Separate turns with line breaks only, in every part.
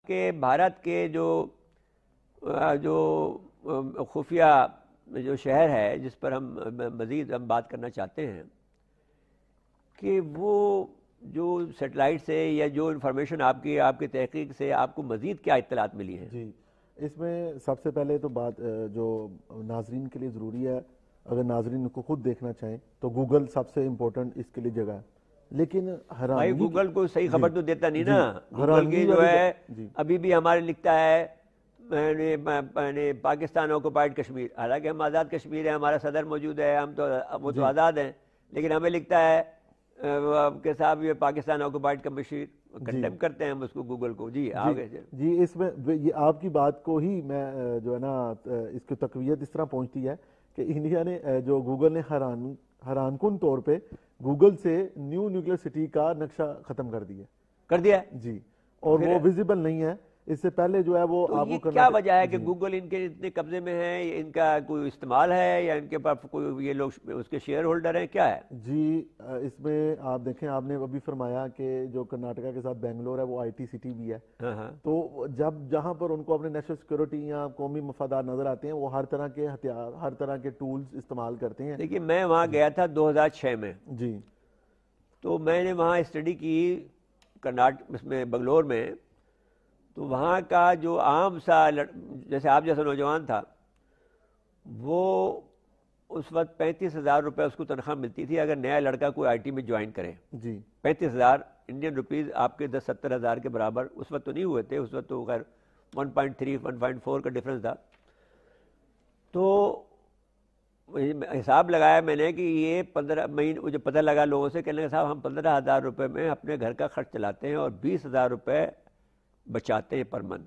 کہ بھارت کے جو خفیہ جو شہر ہے جس پر ہم مزید بات کرنا چاہتے ہیں کہ وہ جو سیٹلائٹ سے یا جو انفارمیشن آپ کی تحقیق سے آپ کو مزید کیا اطلاعات ملی ہیں؟
جی، اس میں سب سے پہلے تو بات جو ناظرین کے لیے ضروری ہے، اگر ناظرین کو خود دیکھنا چاہیں تو گوگل سب سے امپورٹنٹ اس کے لیے جگہ ہے، لیکن
بھائی گوگل کو صحیح خبر تو دیتا نہیں نا. گوگل کی جو ہے ابھی بھی ہمارے لکھتا ہے پاکستان آکوپائڈ کشمیر، حالانکہ ہم آزاد کشمیر ہیں، ہمارا صدر موجود ہے، ہم تو وہ تو آزاد ہیں، لیکن ہمیں لکھتا ہے کہ صاحب یہ پاکستان آکوپائڈ کشمیر. کنڈیم کرتے ہیں ہم اس کو گوگل کو. جی آگے.
جی اس میں یہ آپ کی بات کو ہی میں جو ہے نا اس کی تقویت اس طرح پہنچتی ہے کہ انڈیا نے جو گوگل نے حیران کن طور پہ گوگل سے نیو نیوکلیئر سٹی کا نقشہ ختم کر دیا جی، اور وہ ویزیبل نہیں ہے. اس سے پہلے جو ہے وہ آپ کو
کیا وجہ ہے کہ گوگل ان کے اتنے قبضے میں ہے؟ ان کا کوئی استعمال ہے یا ان کے پاس کوئی یہ لوگ اس کے شیئر ہولڈر ہیں؟ کیا ہے؟
جی اس میں آپ دیکھیں، آپ نے ابھی فرمایا کہ جو کرناٹکا کے ساتھ بنگلور ہے وہ آئی ٹی سٹی بھی ہے، تو جہاں پر ان کو اپنے نیشنل سیکورٹی یا قومی مفادات نظر آتے ہیں وہ ہر طرح کے ہتھیار، ہر طرح کے ٹولز استعمال کرتے ہیں.
دیکھیے میں وہاں گیا تھا 2006 میں.
جی
تو میں نے وہاں اسٹڈی کی اس میں بنگلور میں. تو وہاں کا جو عام سا جیسے آپ جیسا نوجوان تھا وہ اس وقت 35,000 روپے اس کو تنخواہ ملتی تھی اگر نیا لڑکا کوئی آئی ٹی میں جوائن کرے.
جی
35,000 انڈین روپیز آپ کے 10-70,000 کے برابر اس وقت تو نہیں ہوئے تھے، اس وقت تو خیر 1.3 1.4 کا ڈفرنس تھا. تو حساب لگایا میں نے کہ یہ 15 مہینے مجھے پتہ لگا لوگوں سے، کہنے صاحب ہم 15,000 روپے میں اپنے گھر کا خرچ چلاتے ہیں اور 20,000 روپے بچاتے ہیں پر منتھ.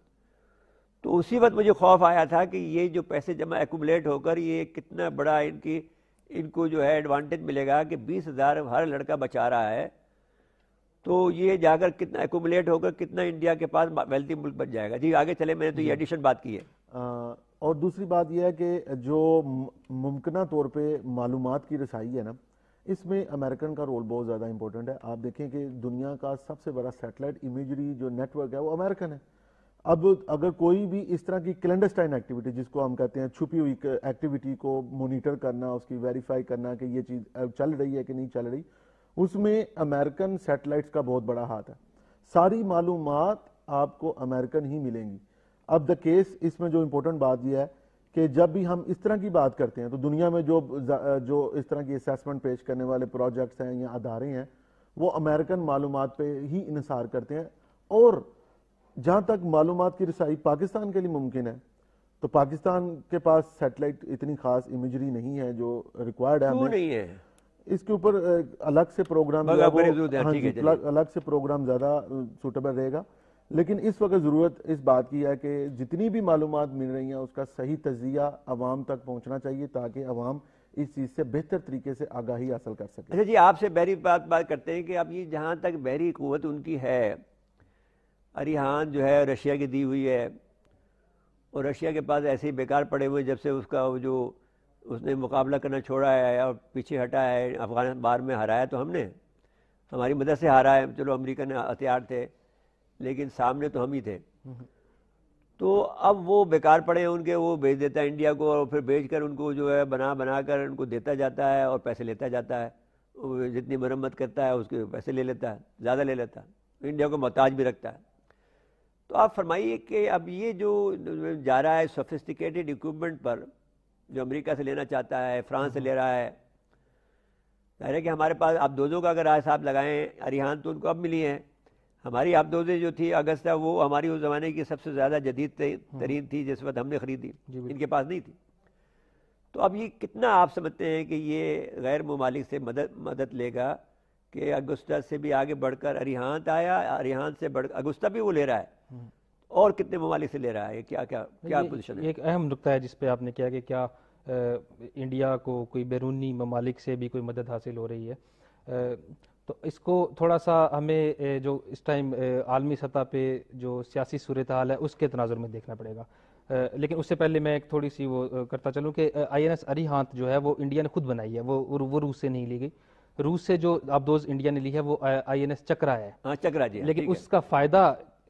تو اسی وقت مجھے خوف آیا تھا کہ یہ جو پیسے جمع ایکومولیٹ ہو کر یہ کتنا بڑا ان کو جو ہے ایڈوانٹیج ملے گا کہ 20,000 ہر لڑکا بچا رہا ہے، تو یہ جا کر کتنا ایکومولیٹ ہو کر کتنا انڈیا کے پاس ویلتھی ملک بن جائے گا. جی آگے چلے، میں نے تو یہ ایڈیشن بات کی ہے.
اور دوسری بات یہ ہے کہ جو ممکنہ طور پہ معلومات کی رسائی ہے نا، اس میں امریکن کا رول بہت زیادہ امپورٹنٹ ہے. آپ دیکھیں کہ دنیا کا سب سے بڑا سیٹلائٹ امیجری جو نیٹ ورک ہے وہ امریکن ہے. اب اگر کوئی بھی اس طرح کی کلینڈسٹائن ایکٹیویٹی جس کو ہم کہتے ہیں چھپی ہوئی ایکٹیویٹی کو مونیٹر کرنا، اس کی ویریفائی کرنا کہ یہ چیز چل رہی ہے کہ نہیں چل رہی، اس میں امریکن سیٹلائٹس کا بہت بڑا ہاتھ ہے. ساری معلومات آپ کو امریکن ہی ملیں گی. اب دا کیس اس میں جو امپورٹنٹ بات یہ ہے کہ جب بھی ہم اس طرح کی بات کرتے ہیں تو دنیا میں جو اس طرح کی اسیسمنٹ پیش کرنے والے پروجیکٹس ہیں یا ادارے ہیں وہ امریکن معلومات پہ ہی انحصار کرتے ہیں. اور جہاں تک معلومات کی رسائی پاکستان کے لیے ممکن ہے تو پاکستان کے پاس سیٹلائٹ اتنی خاص امیجری نہیں ہے جو ریکوائرڈ ہے.
کیوں نہیں ہے؟
اس کے اوپر الگ سے پروگرام الگ سے پروگرام زیادہ سوٹیبل رہے گا. لیکن اس وقت ضرورت اس بات کی ہے کہ جتنی بھی معلومات مل رہی ہیں اس کا صحیح تجزیہ عوام تک پہنچنا چاہیے تاکہ عوام اس چیز سے بہتر طریقے سے آگاہی حاصل کر سکے.
اچھا جی، آپ سے بحری بات کرتے ہیں کہ اب یہ جہاں تک بحری قوت ان کی ہے، اریحان جو ہے رشیا کی دی ہوئی ہے، اور رشیا کے پاس ایسے ہی بیکار پڑے ہوئے جب سے اس نے مقابلہ کرنا چھوڑا ہے اور پیچھے ہٹا ہے. افغان بار میں ہرایا تو ہم نے، ہماری مدد سے ہارا ہے، چلو امریکن ہتھیار تھے لیکن سامنے تو ہم ہی تھے. تو اب وہ بیکار پڑے ہیں ان کے، وہ بھیج دیتا ہے انڈیا کو اور پھر بھیج کر ان کو جو ہے بنا کر ان کو دیتا جاتا ہے اور پیسے لیتا جاتا ہے. جتنی مرمت کرتا ہے اس کے پیسے لے لیتا ہے، زیادہ لے لیتا ہے، انڈیا کو محتاج بھی رکھتا ہے. تو آپ فرمائیے کہ اب یہ جو جا رہا ہے سوفسٹیکیٹڈ اکوپمنٹ پر، جو امریکہ سے لینا چاہتا ہے، فرانس سے لے رہا ہے، ظاہر ہے کہ ہمارے پاس آبدوزوں کا اگر حساب لگائیں، اریحان تو ان کو اب ملی ہیں. ہماری آبدوزیں جو تھی اگستہ وہ ہماری اس زمانے کی سب سے زیادہ جدید ترین تھی جس وقت ہم نے خریدی، ان کے پاس نہیں تھی. تو اب یہ کتنا آپ سمجھتے ہیں کہ یہ غیر ممالک سے مدد لے گا کہ اگستہ سے بھی آگے بڑھ کر اریحان آیا، اریحان سے بڑھ کر اگستہ بھی وہ لے رہا ہے، اور کتنے ممالک سے لے رہا ہے؟ کیا پوزیشن ہے؟
ایک اہم نقطہ ہے جس پہ آپ نے کہا کہ کیا انڈیا کو کوئی بیرونی ممالک سے بھی کوئی مدد حاصل ہو رہی ہے. تو اس کو تھوڑا سا ہمیں جو اس ٹائم عالمی سطح پہ جو سیاسی صورتحال ہے اس کے تناظر میں دیکھنا پڑے گا. لیکن اس سے پہلے میں ایک تھوڑی سی وہ کرتا چلوں کہ آئی این ایس اریحانت جو ہے وہ انڈیا نے خود بنائی ہے، وہ روس سے نہیں لی گئی. روس سے جو آبدوز انڈیا نے لی ہے وہ آئی این ایس چکرا ہے.
چکرا جی.
لیکن اس کا فائدہ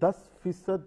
10%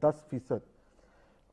10%,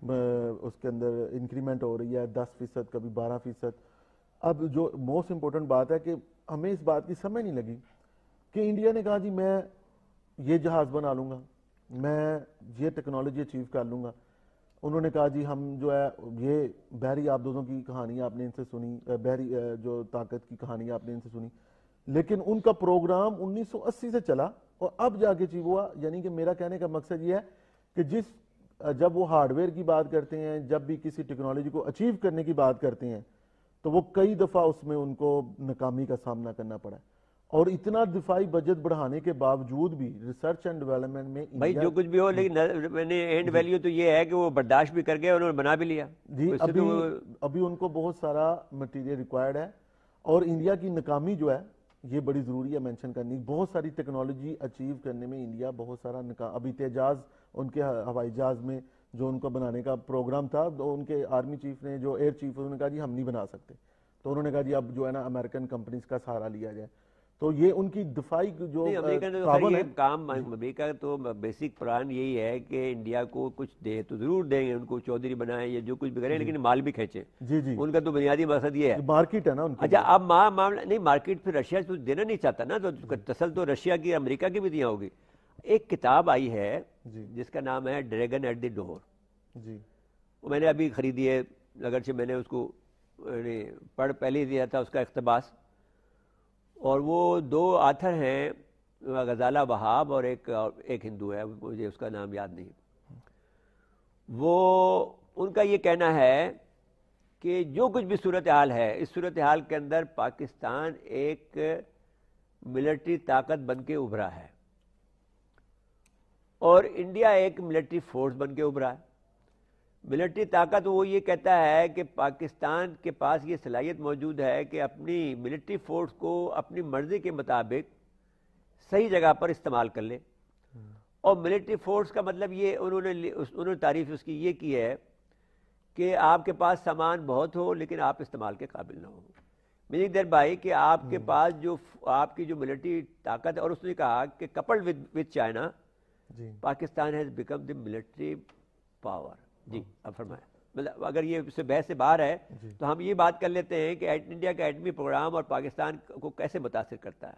اس کے اندر انکریمنٹ ہو رہی ہے 10%، کبھی 12%. اب جو موسٹ امپورٹنٹ بات ہے کہ ہمیں اس بات کی سمجھ نہیں لگی کہ انڈیا نے کہا جی میں یہ جہاز بنا لوں گا، میں یہ ٹیکنالوجی اچیو کر لوں گا. انہوں نے کہا جی ہم جو ہے یہ بحری آبدوزوں کی کہانی آپ نے ان سے سنی، بحری جو طاقت کی کہانی آپ نے ان سے سنی، لیکن ان کا پروگرام 1980 سے چلا اور اب جا کے اچیو ہوا. یعنی کہ میرا کہنے کا مقصد یہ ہے کہ جب وہ ہارڈ ویئر کی بات کرتے ہیں، جب بھی کسی ٹیکنالوجی کو اچیو کرنے کی بات کرتے ہیں، تو وہ کئی دفعہ اس میں ان کو ناکامی کا سامنا کرنا پڑا ہے. اور اتنا دفاعی بجٹ بڑھانے کے باوجود بھی ریسرچ اینڈ ڈیولپمنٹ میں
بھائی جو کچھ بھی ہو، لیکن میں نے اینڈ ویلیو تو یہ ہے کہ وہ برداشت بھی کر گئے، انہوں نے بنا بھی لیا.
جی ابھی ان کو بہت سارا مٹیریل ریکوائرڈ ہے. اور انڈیا کی ناکامی جو ہے یہ بڑی ضروری ہے مینشن کرنی. بہت ساری ٹیکنالوجی اچیو کرنے میں انڈیا بہت سارا ابھی تیجاز ان کے ہوائی جہاز میں جو ان کو بنانے کا پروگرام تھا، ان کے آرمی چیف نے، جو ایئر چیف، انہوں نے کہا جی ہم نہیں بنا سکتے. تو انہوں نے کہا جی اب جو ہے نا امریکن کمپنیز کا سہارا لیا جائے. تو یہ ان کی دفاعی جو
امریکہ تو بیسک پلان یہی ہے کہ انڈیا کو کچھ دے تو ضرور دیں گے، ان کو چودھری بنائیں یا جو کچھ بھی کریں، لیکن مال بھی کھینچیں.
جی جی
ان کا تو بنیادی مقصد یہ ہے.
مارکیٹ ہے نا ان کی.
اچھا اب معاملہ نہیں، مارکیٹ پھر رشیا تو دینا نہیں چاہتا نا، تو تسل تو رشیا کی امریکہ کی بھی دیا ہوگی. ایک کتاب آئی ہے جس کا نام ہے ڈریگن ایٹ دی ڈور.
جی
وہ میں نے ابھی خریدی ہے، اگرچہ میں نے اس کو پڑھ پہلے ہی دیا تھا اس کا اقتباس. اور وہ دو آتھر ہیں، غزالہ وہاب اور ایک ہندو ہے، مجھے اس کا نام یاد نہیں. وہ ان کا یہ کہنا ہے کہ جو کچھ بھی صورتحال ہے، اس صورتحال کے اندر پاکستان ایک ملٹری طاقت بن کے ابھرا ہے اور انڈیا ایک ملٹری فورس بن کے ابھرا ہے. ملٹری طاقت وہ یہ کہتا ہے کہ پاکستان کے پاس یہ صلاحیت موجود ہے کہ اپنی ملٹری فورس کو اپنی مرضی کے مطابق صحیح جگہ پر استعمال کر لے. اور ملٹری فورس کا مطلب یہ انہوں نے تعریف اس کی یہ کی ہے کہ آپ کے پاس سامان بہت ہو لیکن آپ استعمال کے قابل نہ ہو. میننگ دیٹ بائی کہ آپ کے پاس جو آپ کی جو ملٹری طاقت ہے، اور اس نے کہا کہ coupled with China Pakistan has become the military power. جی اب فرمائیں. مطلب اگر یہ اس سے بحث سے باہر ہے تو ہم یہ بات کر لیتے ہیں کہ انڈیا کا ایٹمی پروگرام اور پاکستان کو کیسے متاثر کرتا ہے.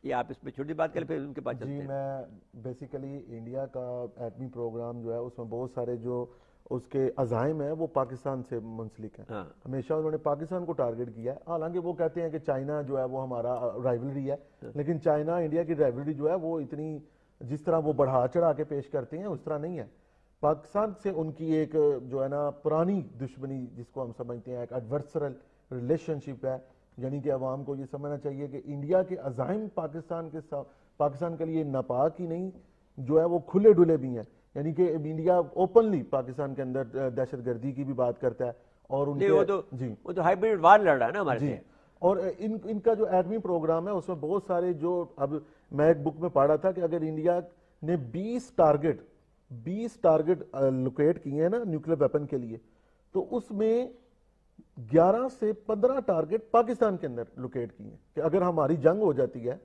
یہ آپ اس پہ چھوٹی بات کریں پھر ان کے پاس چلتے ہیں.
جی میں بیسیکلی انڈیا کا ایٹمی پروگرام جو ہے اس میں بہت سارے جو اس کے عزائم ہیں وہ پاکستان سے منسلک ہیں. ہمیشہ انہوں نے پاکستان کو ٹارگٹ کیا ہے. حالانکہ وہ کہتے ہیں کہ چائنا جو ہے وہ ہمارا رائیولری ہے، لیکن چائنا انڈیا کی رائیولری جو ہے وہ اتنی جس طرح وہ بڑھا چڑھا کے پیش کرتے ہیں اس طرح نہیں ہے. پاکستان سے ان کی ایک جو ہے نا پرانی دشمنی جس کو ہم سمجھتے ہیں ایک ایڈورسرل ریلیشن شپ ہے. یعنی کہ عوام کو یہ سمجھنا چاہیے کہ انڈیا کے عزائم پاکستان کے لیے ناپاک ہی نہیں، جو ہے وہ کھلے ڈلے بھی ہیں. یعنی کہ انڈیا اوپنلی پاکستان کے اندر دہشت گردی کی بھی بات کرتا ہے. اور ان کے
وہ تو ہائبرڈ وار لڑ رہا ہے نا ہمارے سے.
اور ان کا جو ایٹمی پروگرام ہے اس میں بہت سارے جو اب میں ایک بک میں پڑھا تھا کہ اگر انڈیا نے 20 ٹارگٹ لوکیٹ کیے ہیں نا نیوکلیر ویپن کے لیے، تو اس میں 11 سے 15 ٹارگٹ پاکستان کے اندر لوکیٹ کیے ہیں. کہ اگر ہماری جنگ ہو جاتی ہے،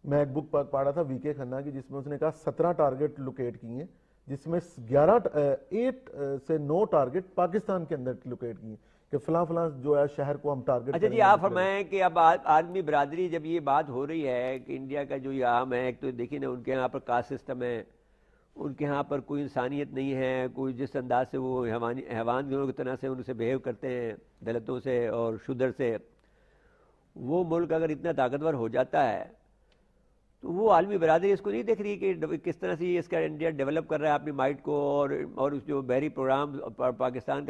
میں ایک بک پڑھا تھا وی کے کھنہ کی جس میں اس نے کہا 17 ٹارگٹ لوکیٹ کیے ہیں، جس میں 8 سے 9 ٹارگٹ پاکستان کے اندر لوکیٹ کیے کہ فلاں جو ہے شہر کو ہم ٹارگٹ.
اچھا جی آپ فرمائیں کہ اب آدمی برادری جب یہ بات ہو رہی ہے کہ انڈیا کا جو یہ عام ہے، ایک تو دیکھیں نا ان کے یہاں پر کاسٹ سسٹم ہے، ان کے ہاں پر کوئی انسانیت نہیں ہے، کوئی جس انداز سے وہ حیوان کی طرح سے ان سے بیہیو کرتے ہیں دلتوں سے اور شودر سے. وہ ملک اگر اتنا طاقتور ہو جاتا ہے تو وہ عالمی برادری اس کو نہیں دیکھ رہی کہ کس طرح سے اس کا انڈیا ڈیولپ کر رہا ہے اپنی مائٹ کو، اور اس جو بحری پروگرام پاکستان کا